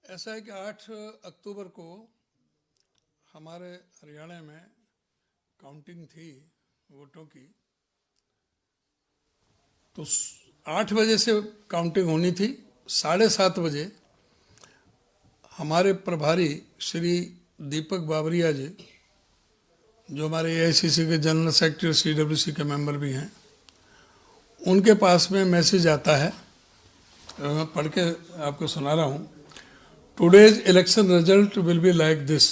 ऐसा है कि 8 अक्टूबर को हमारे हरियाणा में काउंटिंग थी वोटों की, तो 8 बजे से काउंटिंग होनी थी। 7:30 बजे हमारे प्रभारी श्री दीपक बाबरिया जी, जो हमारे एआईसीसी के जनरल सेक्रेटरी, सीडब्ल्यूसी के मेंबर भी हैं, उनके पास में मैसेज आता है। मैं पढ़ के आपको सुना रहा हूँ। Today's election result will be like this: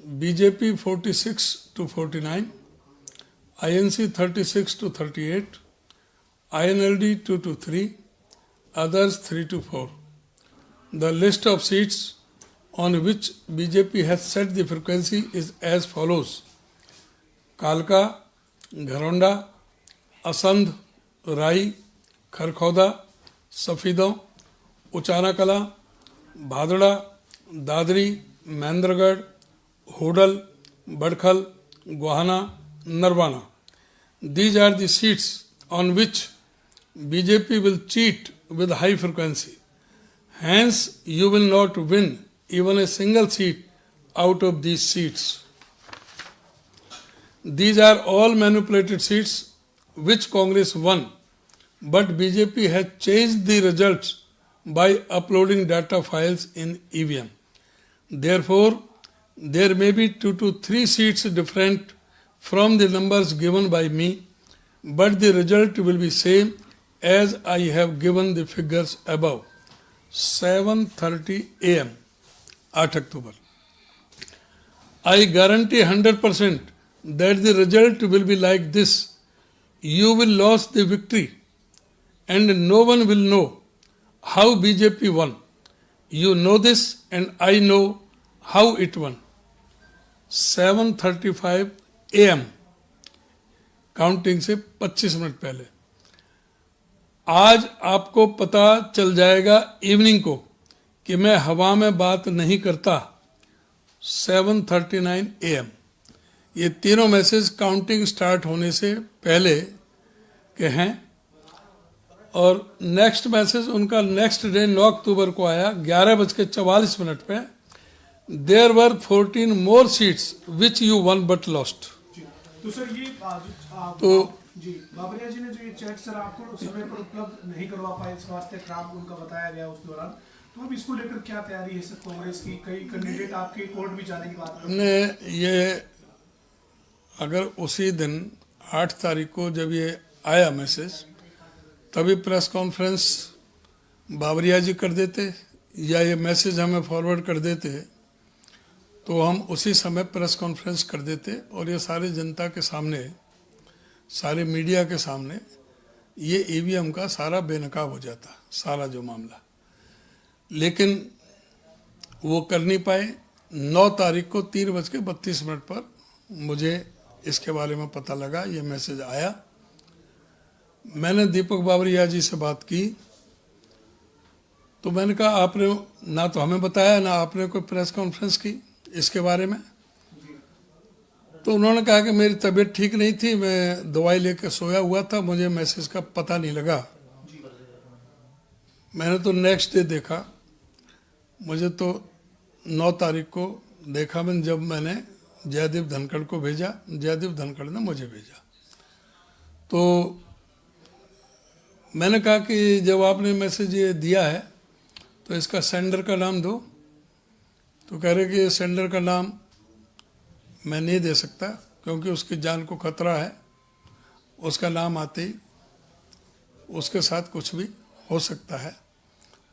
BJP 46-49, INC 36-38, INLD 2-3, others 3-4. The list of seats on which BJP has set the frequency is as follows: कालका, घरौंडा, असंध, राई, Kharkhoda, Safidon, Uchana Kalan, Bhadra, Dadri, Mahendragarh, Hodal, Badkhal, Gohana, Narwana. These are the seats on which BJP will cheat with high frequency. Hence, you will not win even a single seat out of these seats. These are all manipulated seats which Congress won, but BJP has changed the results by uploading data files in EVM. Therefore, there may be 2 to 3 seats different from the numbers given by me, but the result will be same as I have given the figures above. 7:30 AM, 8 October. I guarantee 100% that the result will be like this: you will lose the victory and no one will know how BJP won. You know this and I know how it won. 7:35 AM, counting से 25 minute पहले। आज आपको पता चल जाएगा evening को कि मैं हवा में बात नहीं करता। 7:39 AM। ये तीनों मैसेज काउंटिंग स्टार्ट होने से पहले के हैं। और नेक्स्ट मैसेज उनका नेक्स्ट डे 9 अक्टूबर को आया 11:44 पे। There were 14 more seats which you won but lost. तो सर ये तो जी बाबरिया जी ने जो ये चेक सर आपको समय पर उपलब्ध नहीं करवा पाए, इस वास्ते खराब उनका बताया गया उस दौरान, तो अब इसको लेकर क्या तैयारी है सर कांग्रेस की? कई कैंडिडेट आपके कोर्ट भी जाने की बात कर हमने ये, अगर उसी दिन 8 तारीख को जब ये आया मैसेज, तभी प्रेस कॉन्फ्रेंस बाबरिया जी कर देते या ये मैसेज हमें फॉरवर्ड कर देते, तो हम उसी समय प्रेस कॉन्फ्रेंस कर देते और ये सारी जनता के सामने, सारे मीडिया के सामने ये ईवीएम का सारा बेनकाब हो जाता, सारा जो मामला। लेकिन वो कर नहीं पाए। 9 तारीख को 3:32 पर मुझे इसके बारे में पता लगा, ये मैसेज आया। मैंने दीपक बाबरिया जी से बात की तो मैंने कहा आपने ना तो हमें बताया ना आपने कोई प्रेस कॉन्फ्रेंस की इसके बारे में। तो उन्होंने कहा कि मेरी तबीयत ठीक नहीं थी, मैं दवाई लेकर सोया हुआ था, मुझे मैसेज का पता नहीं लगा। मैंने तो नेक्स्ट डे देखा, मुझे तो 9 तारीख को देखा मैंने, जब मैंने जयदीप धनखड़ को भेजा, जयदीप धनखड़ ने मुझे भेजा। तो मैंने कहा कि जब आपने मैसेज ये दिया है तो इसका सेंडर का नाम दो। तो कह रहे कि सेंडर का नाम मैं नहीं दे सकता क्योंकि उसकी जान को खतरा है, उसका नाम आते ही उसके साथ कुछ भी हो सकता है,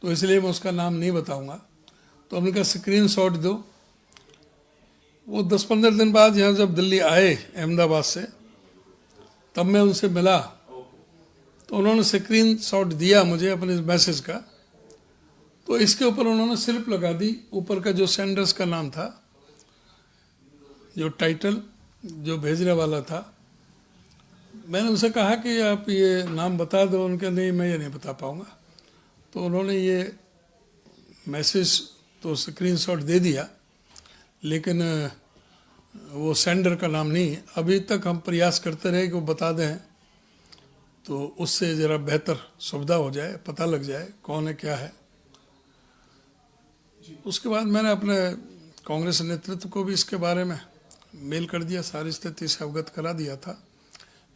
तो इसलिए मैं उसका नाम नहीं बताऊंगा। तो हमने कहा स्क्रीनशॉट दो। वो 10-15 दिन बाद यहाँ जब दिल्ली आए अहमदाबाद से, तब मैं उनसे मिला तो उन्होंने स्क्रीनशॉट दिया मुझे अपने मैसेज का। तो इसके ऊपर उन्होंने स्लिप लगा दी, ऊपर का जो सेंडर्स का नाम था, जो टाइटल जो भेजने वाला था। मैंने उनसे कहा कि आप ये नाम बता दो, उनके नहीं मैं ये नहीं बता पाऊँगा। तो उन्होंने ये मैसेज तो स्क्रीनशॉट दे दिया, लेकिन वो सेंडर का नाम नहीं। अभी तक हम प्रयास करते रहे कि वो बता दें, तो उससे ज़रा बेहतर सुविधा हो जाए, पता लग जाए कौन है क्या है। उसके बाद मैंने अपने कांग्रेस नेतृत्व को भी इसके बारे में मेल कर दिया, सारी स्थिति से अवगत करा दिया था,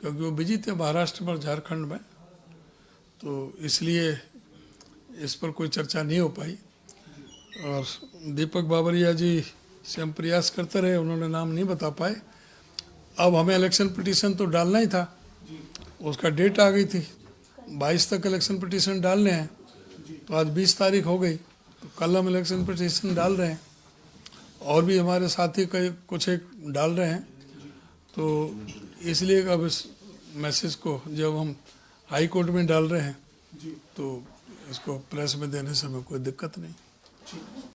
क्योंकि वो बिजी थे महाराष्ट्र और झारखंड में, तो इसलिए इस पर कोई चर्चा नहीं हो पाई। और दीपक बाबरिया जी से हम प्रयास करते रहे, उन्होंने नाम नहीं बता पाए। अब हमें इलेक्शन पिटीशन तो डालना ही था, उसका डेट आ गई थी, 22 तक इलेक्शन पिटीशन डालने हैं, तो आज 20 तारीख हो गई, तो कल हम इलेक्शन पिटीशन डाल रहे हैं, और भी हमारे साथी कई कुछ एक डाल रहे हैं। तो इसलिए अब इस मैसेज को जब हम हाई कोर्ट में डाल रहे हैं, तो इसको प्रेस में देने से हमें कोई दिक्कत नहीं।